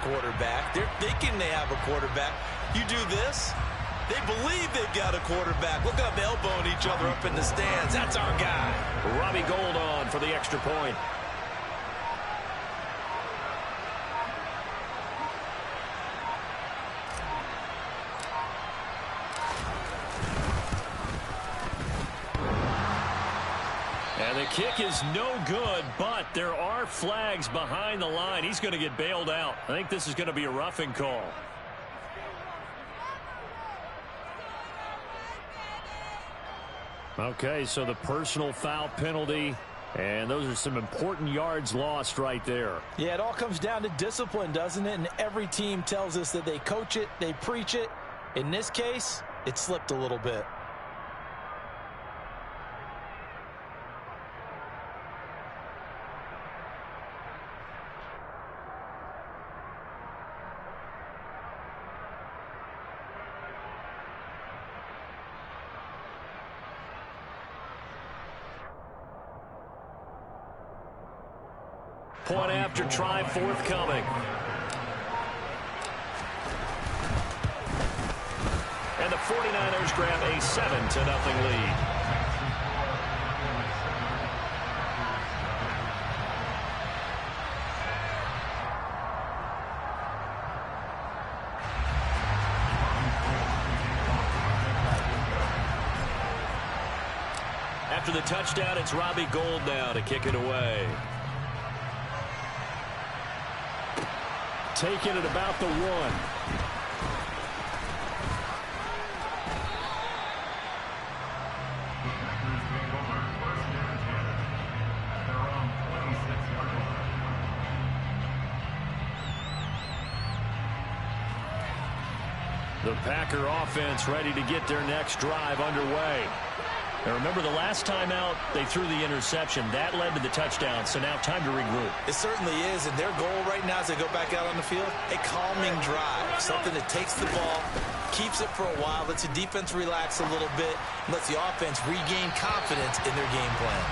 quarterback. They're thinking they have a quarterback. You do this, they believe they've got a quarterback. Look at them elbowing each other up in the stands. That's our guy. Robbie Gould on for the extra point. And the kick is no good, but there are flags behind the line. He's going to get bailed out. I think this is going to be a roughing call. Okay, so the personal foul penalty, and those are some important yards lost right there. Yeah, it all comes down to discipline, doesn't it? And every team tells us that they coach it, they preach it. In this case, it slipped a little bit. Point after try forthcoming. And the 49ers grab a 7-0 lead. After the touchdown, it's Robbie Gould now to kick it away. Taken at about the 1. The Packer offense ready to get their next drive underway. Now remember, the last time out, they threw the interception. That led to the touchdown, so now time to regroup. It certainly is, and their goal right now as they go back out on the field, a calming drive, something that takes the ball, keeps it for a while, lets the defense relax a little bit, and lets the offense regain confidence in their game plan.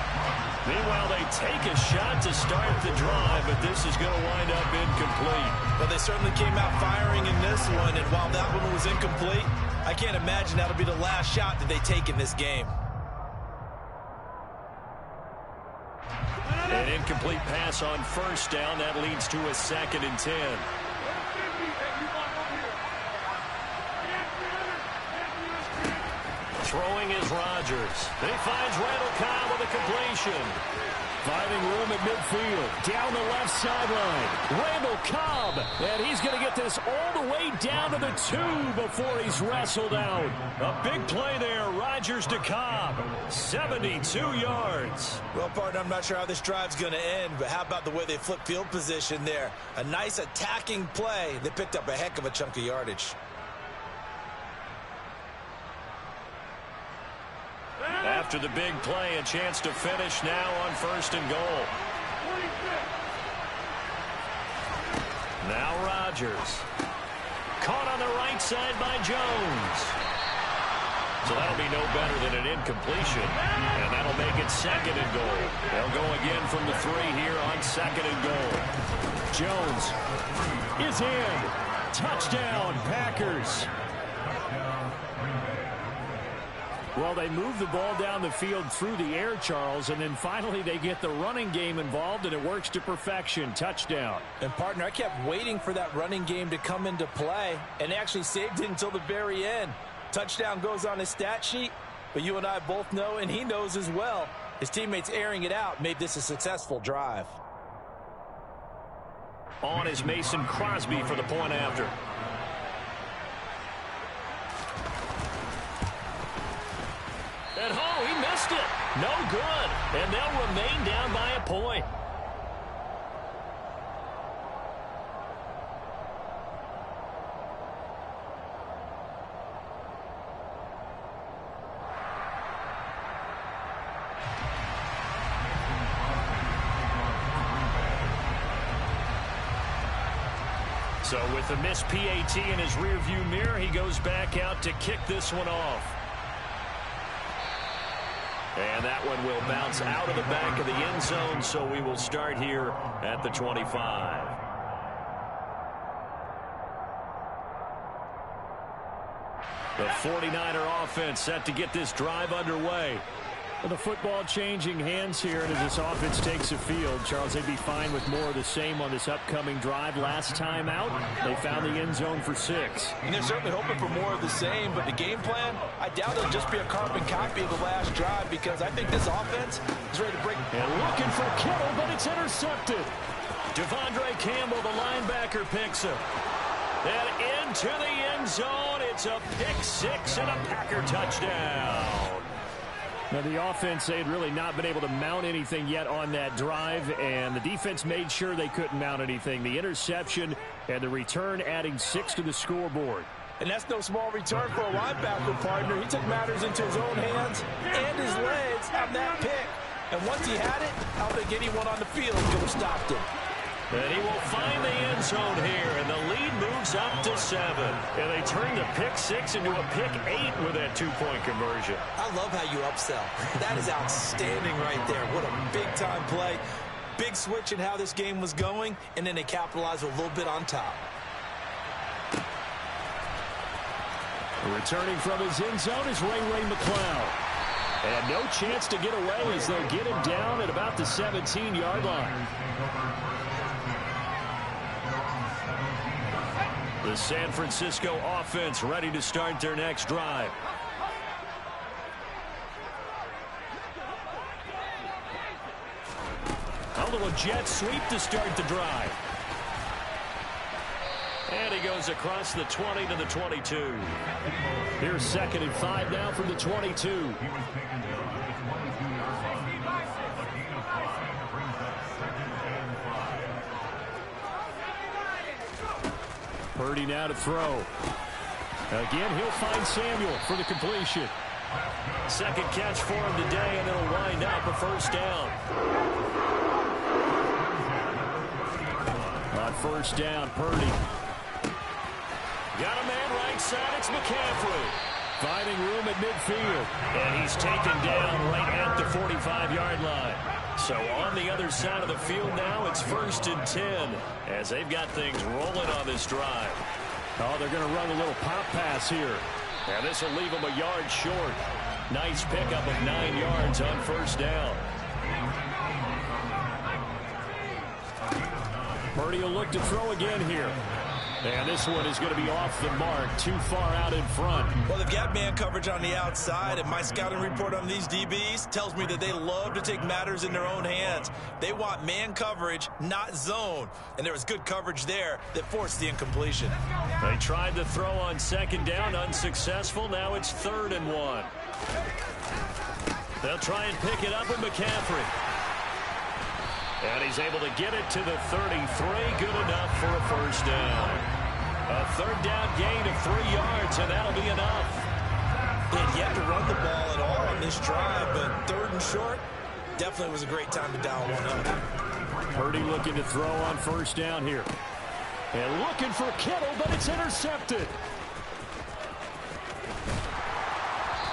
Meanwhile, they take a shot to start the drive, but this is going to wind up incomplete. But they certainly came out firing in this one, and while that one was incomplete, I can't imagine that'll be the last shot that they take in this game. An incomplete pass on first down. That leads to a 2nd and 10. Throwing is Rodgers. He finds Randall Cobb with a completion. Finding room at midfield. Down the left sideline. Randall Cobb. And he's going to get this all the way down to the 2 before he's wrestled out. A big play there. Rodgers to Cobb. 72 yards. Well, partner, I'm not sure how this drive's going to end, but how about the way they flip field position there? A nice attacking play. They picked up a heck of a chunk of yardage. After the big play, a chance to finish now on 1st and goal. Now Rodgers. Caught on the right side by Jones. So that'll be no better than an incompletion. And that'll make it 2nd and goal. They'll go again from the 3 here on 2nd and goal. Jones is in. Touchdown, Packers. Well, they move the ball down the field through the air, Charles, and then finally they get the running game involved, and it works to perfection. Touchdown. And, partner, I kept waiting for that running game to come into play, and they actually saved it until the very end. Touchdown goes on his stat sheet, but you and I both know, and he knows as well, his teammates airing it out made this a successful drive. On is Mason Crosby for the point after. And he missed it. No good. And they'll remain down by a point. So with a missed PAT in his rearview mirror, he goes back out to kick this one off. And that one will bounce out of the back of the end zone, so we will start here at the 25. The 49er offense set to get this drive underway. Well, the football changing hands here, and as this offense takes the field, Charles, they'd be fine with more of the same on this upcoming drive. Last time out, they found the end zone for 6. And they're certainly hoping for more of the same, but the game plan, I doubt it'll just be a carbon copy of the last drive, because I think this offense is ready to break. And looking for Kittle, but it's intercepted. Devondre Campbell, the linebacker, picks him. And into the end zone, it's a pick 6 and a Packer touchdown. Now, the offense, they had really not been able to mount anything yet on that drive, and the defense made sure they couldn't mount anything. The interception and the return adding 6 to the scoreboard. And that's no small return for a linebacker partner. He took matters into his own hands and his legs on that pick. And once he had it, I don't think anyone on the field could have stopped him. And he will find the end zone here, and the lead moves up to 7. And they turn the pick 6 into a pick 8 with that 2-point conversion. I love how you upsell. That is outstanding right there. What a big-time play. Big switch in how this game was going, and then they capitalized a little bit on top. Returning from his end zone is Ray McCloud. And no chance to get away as they'll get him down at about the 17-yard line. The San Francisco offense ready to start their next drive. A little jet sweep to start the drive. And he goes across the 20 to the 22. Here's 2nd and 5 now from the 22. Purdy now to throw. Again, he'll find Samuel for the completion. Second catch for him today, and it'll wind up a first down. On first down, Purdy. Got a man right side, it's McCaffrey. Finding room at midfield. And he's taken down right at the 45-yard line. So on the other side of the field now, it's 1st and 10 as they've got things rolling on this drive. Oh, they're going to run a little pop pass here. And this will leave them a yard short. Nice pickup of 9 yards on first down. Purdy will look to throw again here. And this one is going to be off the mark, too far out in front. Well, they've got man coverage on the outside, and my scouting report on these DBs tells me that they love to take matters in their own hands. They want man coverage, not zone. And there was good coverage there that forced the incompletion. They tried to throw on 2nd down, unsuccessful. Now it's 3rd and 1. They'll try and pick it up with McCaffrey. And he's able to get it to the 33. Good enough for a first down. A 3rd down gain of 3 yards, and that'll be enough. They had yet to run the ball at all on this drive, but 3rd and short definitely was a great time to dial one up. Purdy looking to throw on first down here. And looking for Kittle, but it's intercepted.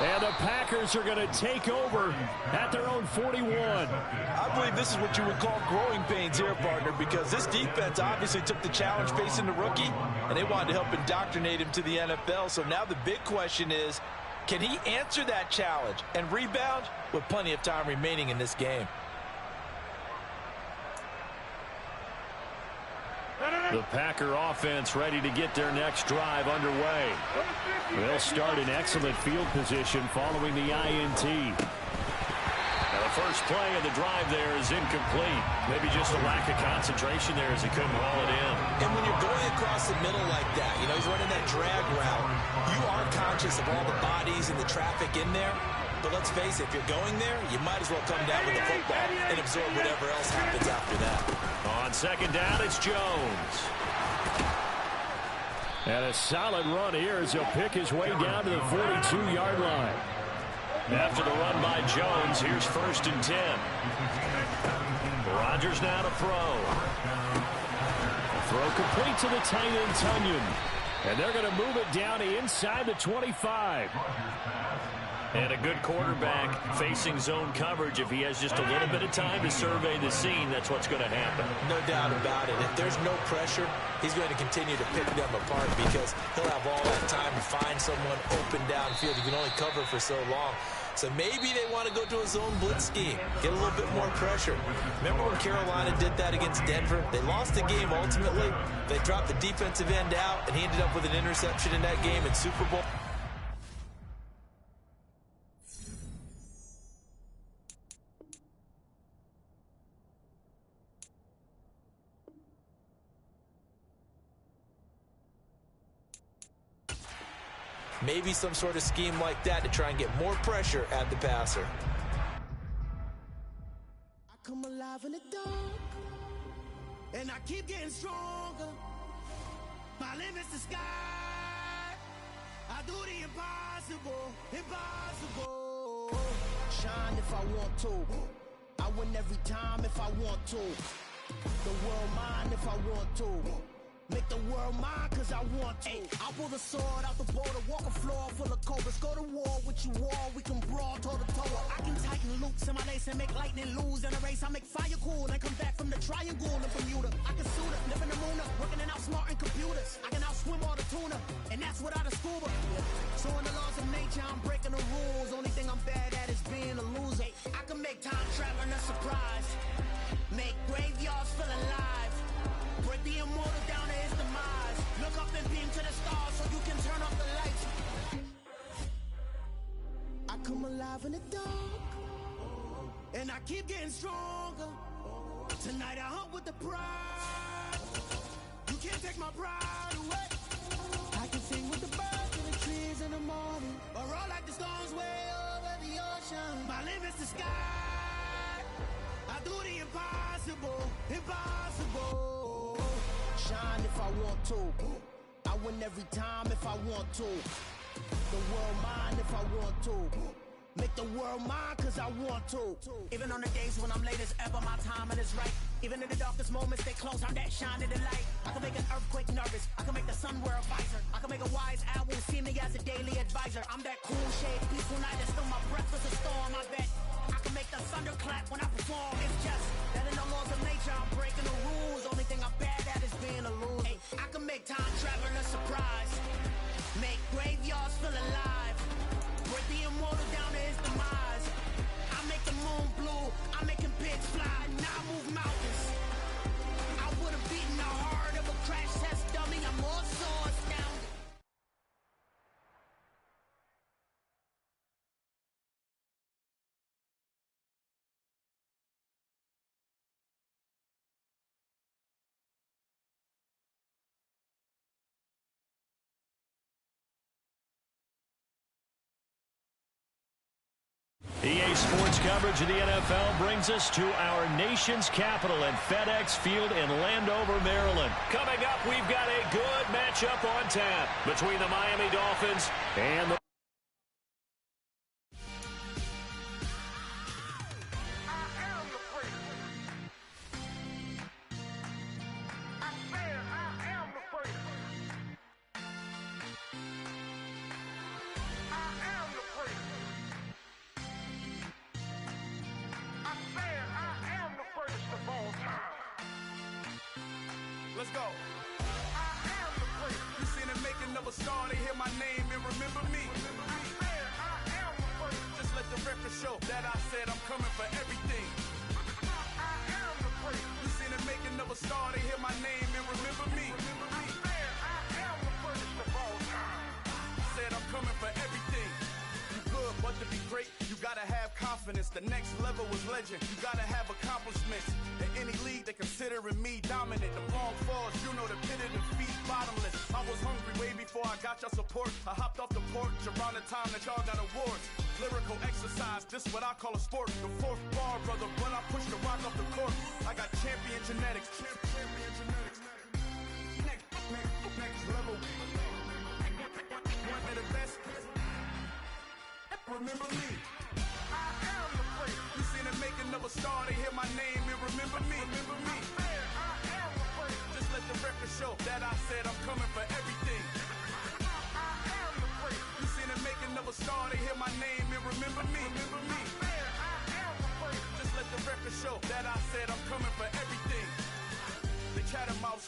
And the Packers are going to take over at their own 41. I believe this is what you would call growing pains here, partner, because this defense obviously took the challenge facing the rookie, and they wanted to help indoctrinate him to the NFL. So now the big question is, can he answer that challenge and rebound with plenty of time remaining in this game? The Packer offense ready to get their next drive underway. They'll start in excellent field position following the INT. Now the first play of the drive there is incomplete. Maybe just a lack of concentration there as he couldn't roll it in. And when you're going across the middle like that, you know, he's running that drag route, you are conscious of all the bodies and the traffic in there. But let's face it, if you're going there, you might as well come down with the football and absorb whatever else happens after that. On 2nd down, it's Jones. And a solid run here as he'll pick his way down to the 42-yard line. After the run by Jones, here's 1st and 10. Rodgers now to throw. Throw complete to the tight end, Tunyon. And they're going to move it down to inside the 25. And a good quarterback facing zone coverage, if he has just a little bit of time to survey the scene, that's what's going to happen. No doubt about it. If there's no pressure, he's going to continue to pick them apart because he'll have all that time to find someone open downfield. He can only cover for so long. So maybe they want to go to a zone blitz scheme, get a little bit more pressure. Remember when Carolina did that against Denver? They lost the game ultimately. They dropped the defensive end out, and he ended up with an interception in that game in Super Bowl. Maybe some sort of scheme like that to try and get more pressure at the passer. I come alive in the dark, and I keep getting stronger. My limit's the sky. I do the impossible, impossible. Shine if I want to. I win every time if I want to. The world mine if I want to. Make the world mine cause I want to. I pull the sword out the border, walk a floor full of cobras. Go to war with you all, we can brawl toe to toe. I can tighten loops in my lace and make lightning lose in a race. I make fire cool and come back from the triangle in Bermuda. I can suit it, live in the moon, working and outsmarting computers. I can outswim all the tuna, and that's without a scuba. So in the laws of nature, I'm breaking the rules. Only thing I'm bad at is being a loser. I can make time traveling a surprise, make graveyards feel alive. Break the immortal down to his demise. Look up and beam to the stars so you can turn off the lights. I come alive in the dark, and I keep getting stronger. Tonight I hunt with the pride. You can't take my pride away. I can sing with the birds and the trees in the morning, or roll like the storms way over the ocean. My limit's the sky. I do the impossible, impossible. Shine if I want to. I win every time if I want to. The world mine if I want to. Make the world mine cause I want to. Even on the days when I'm late as ever, my timing is right. Even in the darkest moments, stay close, I'm that shining the light. I can make an earthquake nervous, I can make the sun wear a visor. I can make a wise owl see me as a daily advisor. I'm that cool shade, peaceful night, and still my breath is a storm, I bet. I can make the thunder clap when I perform. It's just that in the laws of nature, I'm breaking the rules. Only thing I'm bad at is being a loser. Hey, I can make time traveling a surprise, make graveyards feel alive. Break the immortal down to his demise. I make the moon blue, I make him pigs fly. Now I move mountains. I would have beaten the heart of a crash test dummy. I'm more so astounded. EA Sports coverage of the NFL brings us to our nation's capital at FedEx Field in Landover, Maryland. Coming up, we've got a good matchup on tap between the Miami Dolphins and the Let's go. I am the first. You seen the making of a star, they hear my name and remember me. I am the first. Just let the record show that I said I'm coming for everything. I am the first. You seen the making of a star, they hear my name and remember me. I am the first of all time. Said I'm coming for everything. You good, but to be great, you gotta have confidence. The next level was legend. You gotta have accomplishments. In any league, they considering me dominant. The wrong falls, you know the pit of defeat, bottomless. I was hungry way before I got your support. I hopped off the porch around the time that y'all got awards. Lyrical exercise, this what I call a sport. The fourth bar, brother, when I push the rock off the court. I got champion genetics. Champion genetics. Next level. One of the best. Remember me. I am the first. You seen the making of a star, they hear my name and remember me. Remember me. I am the first. Just let the record show that I said I'm coming for everything. I am the first. You seen the making of a star, they hear my name and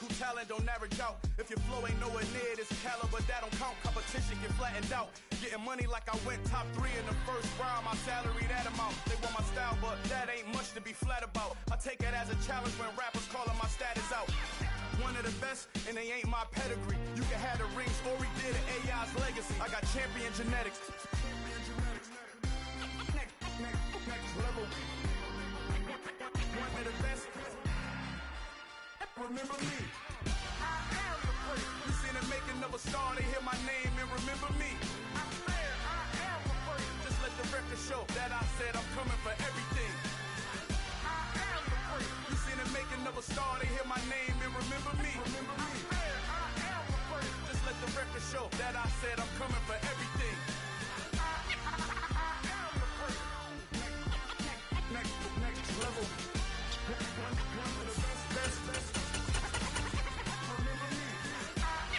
who talent don't average out. If your flow ain't nowhere near this caliber, that don't count. Competition get flattened out. Getting money like I went top 3 in the first round. My salary that amount. They want my style, but that ain't much to be flat about. I take it as a challenge when rappers calling my status out. One of the best, and they ain't my pedigree. You can have the rings, Ori did an AI's legacy. I got champion genetics. Next level. One of the best. Remember me. I am the place. You seen the making of a star, they hear my name and remember me. I said I am the place. Just let the record show that I said I'm coming for everything. I am the place. You seen the making of a star, they hear my name and remember me. Remember me.